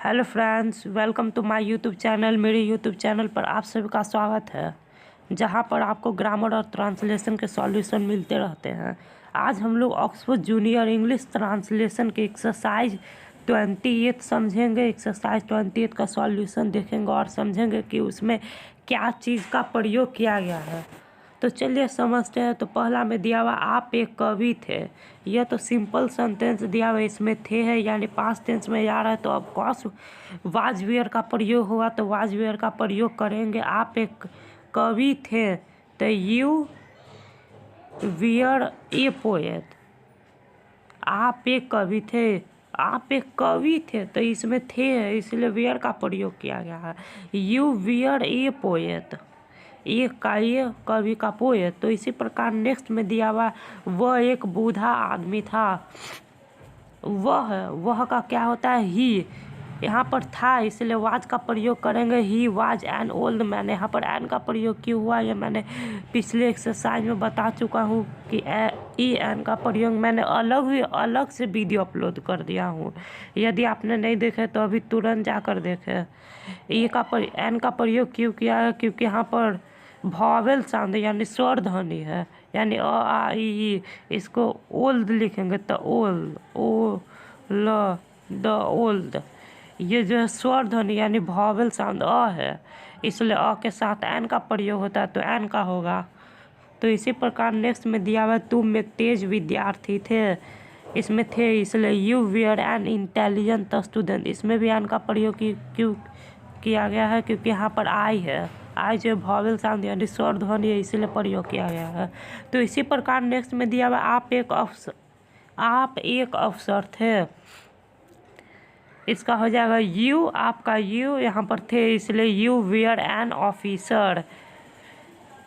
Hello friends, welcome to my YouTube channel. मेरे YouTube channel पर आप सभी का स्वागत है, जहां पर आपको ग्रामर और ट्रांसलेशन के सॉल्यूशन मिलते रहते हैं। आज हम लोग ऑक्सफोर्ड जूनियर इंग्लिश ट्रांसलेशन के एक्सरसाइज 28 समझेंगे। एक्सरसाइज 28 का सॉल्यूशन देखेंगे और समझेंगे कि उसमें क्या चीज़ का प्रयोग किया गया है। तो चलिए समझते हैं। तो पहला में दिया हुआ आप एक कवि थे। यह तो सिंपल सेंटेंस दिया हुआ, इसमें थे है यानी पास्ट टेंस में जा रहा है, तो ऑफ कोर्स वाज वेयर का प्रयोग होगा, तो वाज वेयर का प्रयोग करेंगे। आप एक कवि थे, तो यू वियर ए पोएट। आप एक कवि थे, आप एक कवि थे, तो इसमें थे है इसलिए वेयर का प्रयोग किया गया है। यू वियर ए पोएट, एक का ये कवि का पोएट। तो इसी प्रकार नेक्स्ट में दिया हुआ वह एक बूढ़ा आदमी था। वह का क्या होता है? ही। यहाँ पर था इसलिए वाज का प्रयोग करेंगे। He was an old man. यहाँ पर एन का प्रयोग क्यों हुआ ये मैंने पिछले एक्सरसाइज में बता चुका हूँ कि ई एन का प्रयोग मैंने अलग से वीडियो अपलोड कर दिया हूँ। यदि आपने नहीं देखे तो अभी तुरंत जाकर देखें। एन का प्रयोग क्यों किया है? क्योंकि यहाँ पर वॉवेल साउंड यानी स्वर ध्वनि है, यानी अ आ ई। इसको ओल्ड लिखेंगे तो ओल्ड, ओ ल द ओल्ड। ये जो है स्वर ध्वनि यानी वॉवेल साउंड अ है, इसलिए अ के साथ एन का प्रयोग होता है, तो एन का होगा। तो इसी प्रकार नेक्स्ट में दिया हुआ तुम एक तेज विद्यार्थी थे। इसमें थे इसलिए you were an intelligent student. इसमें भी एन का प्रयोग क्यों किया गया है? क्योंकि यहाँ पर आई है। आई जो वॉवेल साउंड यानी स्वर ध्वनि है, इसीलिए प्रयोग किया गया है। तो इसी प्रकार नेक्स्ट में दिया हुआ आप एक अफसर थे। इसका हो जाएगा यू, आपका यू यहाँ पर थे इसलिए यू वेयर एन ऑफिसर।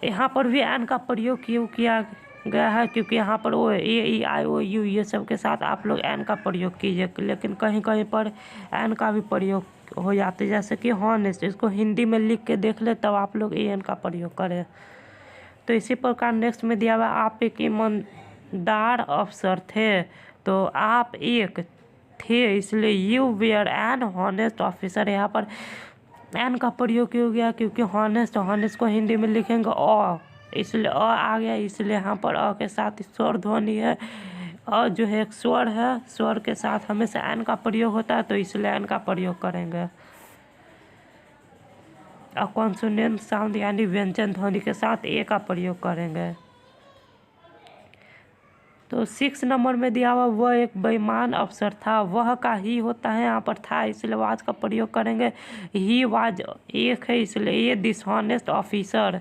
यहाँ पर भी एन का प्रयोग क्यों किया गया है? क्योंकि यहाँ पर ओ ए ई आई ओ यू ये सब के साथ आप लोग एन का प्रयोग कीजिए, लेकिन कहीं कहीं पर एन का भी प्रयोग हो जाते, जैसे कि हॉनेस्ट। इसको हिंदी में लिख के देख ले तब आप लोग एन का प्रयोग करें। तो इसी प्रकार नेक्स्ट में दिया हुआ आप एक ईमानदार अफसर थे। तो आप एक थे इसलिए you were an honest officer. यहाँ पर एन का प्रयोग क्यों गया? क्योंकि हॉनेस्ट को हिंदी में लिखेंगे अ, इसलिए अ आ गया, इसलिए यहाँ पर अ के साथ स्वर ध्वनि है। अ जो है एक स्वर है, स्वर के साथ हमेशा एन का प्रयोग होता है, तो इसलिए एन का प्रयोग करेंगे। और कॉन्सोनेंट साउंड यानी व्यंजन ध्वनि के साथ ए का प्रयोग करेंगे। तो 6 नंबर में दिया हुआ वह एक बेईमान अफसर था। वह का ही होता है, यहाँ पर था इसलिए वाज का प्रयोग करेंगे। ही वाज एक है इसलिए ये डिसऑनेस्ट ऑफिसर।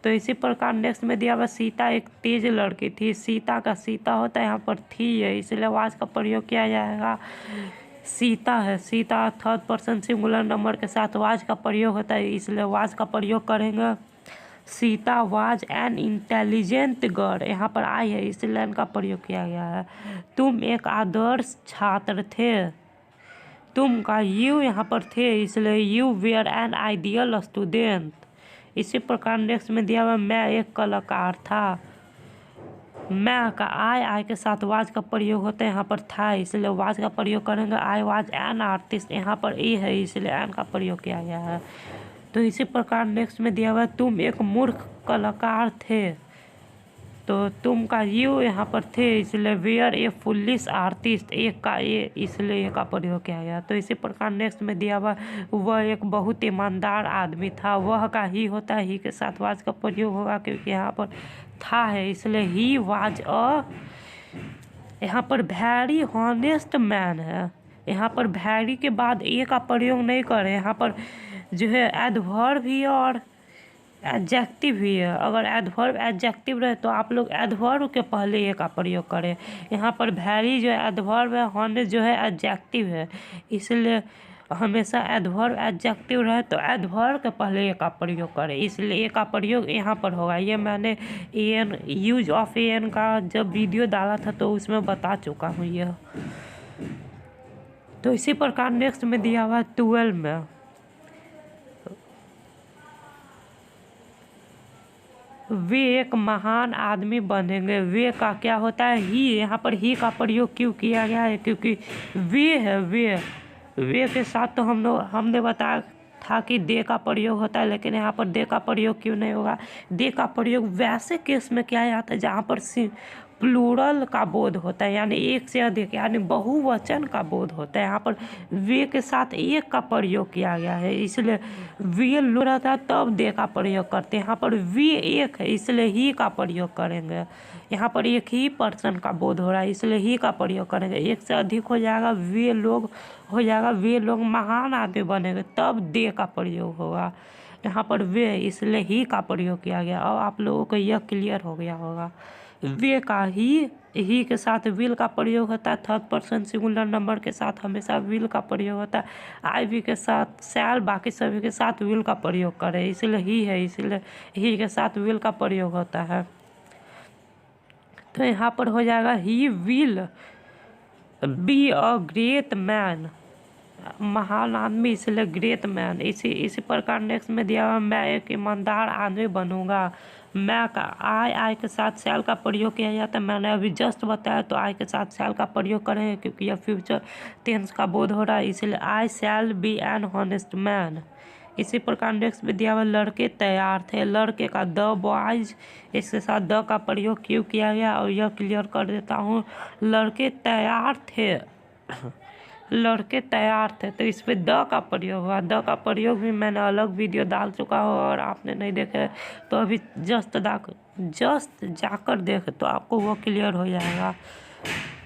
तो इसी प्रकार नेक्स्ट में दिया हुआ सीता एक तेज लड़की थी। सीता का सीता होता है, यहाँ पर थी है इसलिए वाज का प्रयोग किया जाएगा। सीता है, Sita third person singular number के साथ वाज का प्रयोग होता है, इसलिए वाज का प्रयोग करेंगे। Sita was an intelligent girl. यहाँ पर आई है इसलिए एन का प्रयोग किया गया है। तुम एक आदर्श छात्र थे। तुम का यू यहाँ पर थे इसलिए you were an ideal student. इसी प्रकार नेक्स्ट में दिया हुआ मैं एक कलाकार था। मैं का आई के साथ वाज का प्रयोग होता है, यहाँ पर था इसलिए वाज का प्रयोग करेंगे। आई वाज एन आर्टिस्ट, यहाँ पर ए है इसलिए एन का प्रयोग किया गया है। तो इसी प्रकार नेक्स्ट में दिया हुआ तुम एक मूर्ख कलाकार थे। तो तुम का यू यहाँ पर थे इसलिए वेयर ए फुलिश आर्टिस्ट, एक का ए इसलिए ए का प्रयोग किया गया। तो इसी प्रकार नेक्स्ट में दिया हुआ वह एक बहुत ईमानदार आदमी था। वह का ही होता है, ही के साथ वाज का प्रयोग होगा क्योंकि यहाँ पर था है इसलिए ही वाज अ। यहाँ पर वेरी हॉनेस्ट मैन है। यहाँ पर वेरी के बाद ए का प्रयोग नहीं करें, यहाँ पर जो है एडवर्ब भी और एडजेक्टिव भी है। अगर एडवर्ब एडजेक्टिव रहे तो आप लोग एडवर्ब के पहले ए का प्रयोग करें। यहाँ पर वेरी जो है एडवर्ब है, हॉनेस्ट जो है एडजेक्टिव है, इसलिए हमेशा एडवर्ब एडजेक्टिव रहे तो एडवर्ब के पहले ए का प्रयोग करें, इसलिए ए का प्रयोग यहाँ पर होगा। ये मैंने a an use of a an का जब वीडियो डाला था तो उसमें बता चुका हूँ यह। तो इसी प्रकार नेक्स्ट में दिया हुआ 12 में वे एक महान आदमी बनेंगे। वे का क्या होता है? ही। यहाँ पर ही का प्रयोग क्यों किया गया है? क्योंकि वे है, वे के साथ तो हमने बताया था कि दे का प्रयोग होता है, लेकिन यहाँ पर दे का प्रयोग क्यों नहीं होगा। दे का प्रयोग वैसे केस में किया जाता है जहाँ पर प्लूरल का बोध होता है, यानी एक से अधिक, यानी बहुवचन का बोध होता है। यहाँ पर वे के साथ एक का प्रयोग किया गया है, इसलिए वे लोग रहता है तब दे का प्रयोग करते हैं। यहाँ पर वे एक है इसलिए ही का प्रयोग करेंगे। यहाँ पर एक ही पर्सन का बोध हो रहा है इसलिए ही का प्रयोग करेंगे। एक से अधिक हो जाएगा वे लोग हो जाएगा, वे लोग महान आदमी बनेंगे तब दे का प्रयोग होगा। यहाँ पर वे इसलिए ही का प्रयोग किया गया। अब आप लोगों को यह क्लियर हो गया होगा। वे का ही के साथ विल का प्रयोग होता है। थर्ड पर्सन सिंगुलर नंबर के साथ हमेशा विल का प्रयोग होता है। आई वी के साथ शैल, बाकी सभी के साथ विल का प्रयोग करें, इसलिए ही है, इसलिए ही के साथ विल का प्रयोग होता है। तो यहाँ पर हो जाएगा he will be a great man, महान आदमी इसलिए ग्रेट मैन। इसी प्रकार नेक्स्ट में दिया हुआ मैं एक ईमानदार आदमी बनूंगा। मैं का आई के साथ शैल का प्रयोग किया जाता है। मैंने अभी जस्ट बताया तो आई के साथ शैल का प्रयोग करेंगे क्योंकि यह फ्यूचर टेंस का बोध हो रहा है, इसलिए I shall be an honest man. इसी प्रकार नेक्स्ट में दिया हुआ लड़के तैयार थे। लड़के का द बॉयज, इसके साथ द का प्रयोग क्यों किया गया और यह क्लियर कर देता हूँ। लड़के तैयार थे, लड़के तैयार थे तो इस पर द का प्रयोग हुआ। द का प्रयोग भी मैंने अलग वीडियो डाल चुका हूँ और आपने नहीं देखे तो अभी जस्ट जाकर देखे तो आपको वो क्लियर हो जाएगा।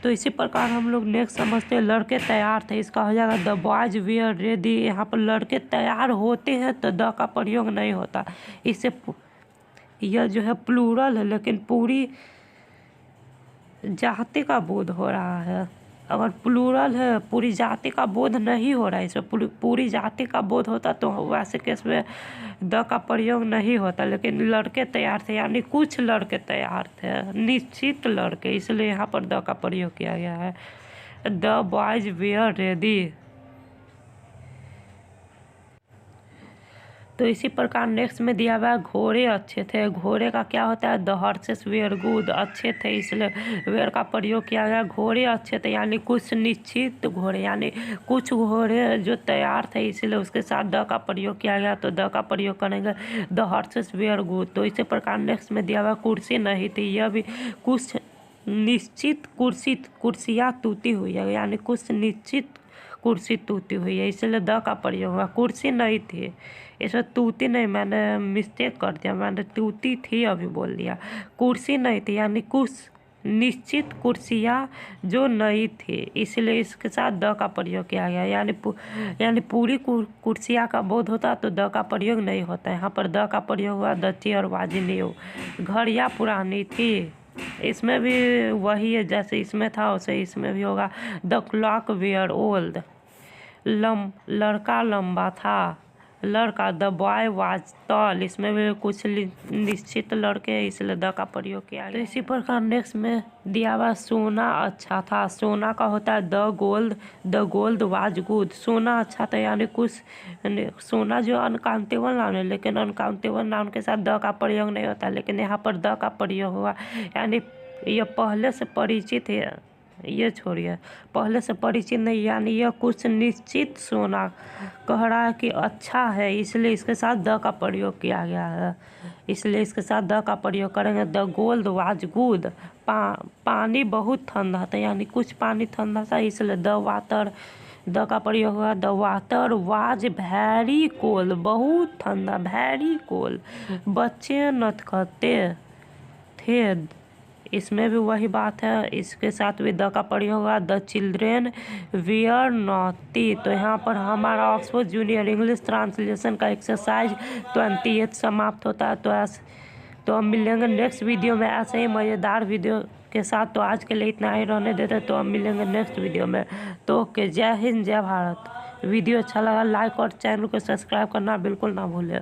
तो इसी प्रकार हम लोग नेक्स्ट समझते हैं लड़के तैयार थे, इसका हो जाएगा द बॉयज वेयर रेडी। यहाँ पर लड़के तैयार होते हैं तो द का प्रयोग नहीं होता। इससे यह जो है प्लूरल है लेकिन पूरी जाति का बोध हो रहा है। अगर प्लूरल है पूरी जाति का बोध नहीं हो रहा है, इसमें पूरी जाति का बोध होता तो वैसे केस में द का प्रयोग नहीं होता। लेकिन लड़के तैयार थे यानी कुछ लड़के तैयार थे, निश्चित लड़के, इसलिए यहाँ पर द का प्रयोग किया गया है। The boys were ready. तो इसी प्रकार नेक्स्ट में दिया हुआ है घोड़े अच्छे थे। घोड़े का क्या होता है द हॉर्सेस वेयर गुड, अच्छे थे इसलिए वेयर का प्रयोग किया गया। घोड़े अच्छे थे यानी कुछ निश्चित घोड़े, यानी कुछ घोड़े जो तैयार थे इसलिए उसके साथ द का प्रयोग किया गया तो द का प्रयोग करेंगे द हॉर्सेस वेयर गुड। तो इसी प्रकार नेक्स्ट में दिया हुआ कुर्सी नहीं थी, यह भी कुछ निश्चित कुर्सियाँ टूटी हुई है, यानी कुछ निश्चित कुर्सी टूटी हुई है इसलिए द का प्रयोग हुआ। कुर्सी नहीं थी, इसमें टूटी नहीं, मैंने मिस्टेक कर दिया, मैंने टूटी थी अभी बोल दिया। कुर्सी नहीं थी यानी कुछ निश्चित कुर्सियाँ जो नहीं थी इसलिए इसके साथ द का प्रयोग किया गया। यानी पूरी कुर्सियाँ का बोध होता तो द का प्रयोग नहीं होता। यहाँ पर द का प्रयोग हुआ द चेयर वाज न्यू। घड़ियाँ पुरानी थी, इसमें भी वही है जैसे इसमें था वैसे इसमें भी होगा। The clock were old. लड़का लंबा था, लड़का द बॉय वाज टॉल, इसमें भी कुछ निश्चित लड़के इसलिए द का प्रयोग किया गया। तो इसी प्रकार नेक्स्ट में दिया हुआ सोना अच्छा था। सोना का होता है द गोल्ड वाज गुड। सोना अच्छा था यानी कुछ, सोना जो अनकाउंटेबल नाउन है लेकिन अनकाउंटेबल नाउन के साथ द का प्रयोग नहीं होता, लेकिन यहाँ पर द का प्रयोग हुआ। यानी यह पहले से परिचित है, ये छोड़िए पहले से परिचित नहीं, यानी यह कुछ निश्चित सोना कह रहा है कि अच्छा है इसलिए इसके साथ द का प्रयोग किया गया है, इसलिए इसके साथ द का प्रयोग करेंगे। The gold was good. पानी बहुत ठंडा था यानी कुछ पानी ठंडा था इसलिए द का प्रयोग हुआ। The water was very cold, बहुत ठंडा, वेरी कोल्ड। बच्चे नटखटे थे, इसमें भी वही बात है, इसके साथ भी द का प्रयोग होगा। The children were naughty. तो यहाँ पर हमारा ऑक्सफोर्ड जूनियर इंग्लिश ट्रांसलेशन का एक्सरसाइज 28 समाप्त होता है। तो हम मिलेंगे नेक्स्ट वीडियो में ऐसे ही मज़ेदार वीडियो के साथ। तो आज के लिए इतना ही रहने देते, तो हम मिलेंगे नेक्स्ट वीडियो में। तो ओके, जय हिंद जय भारत। वीडियो अच्छा लगा लाइक और चैनल को सब्सक्राइब करना बिल्कुल ना भूलें।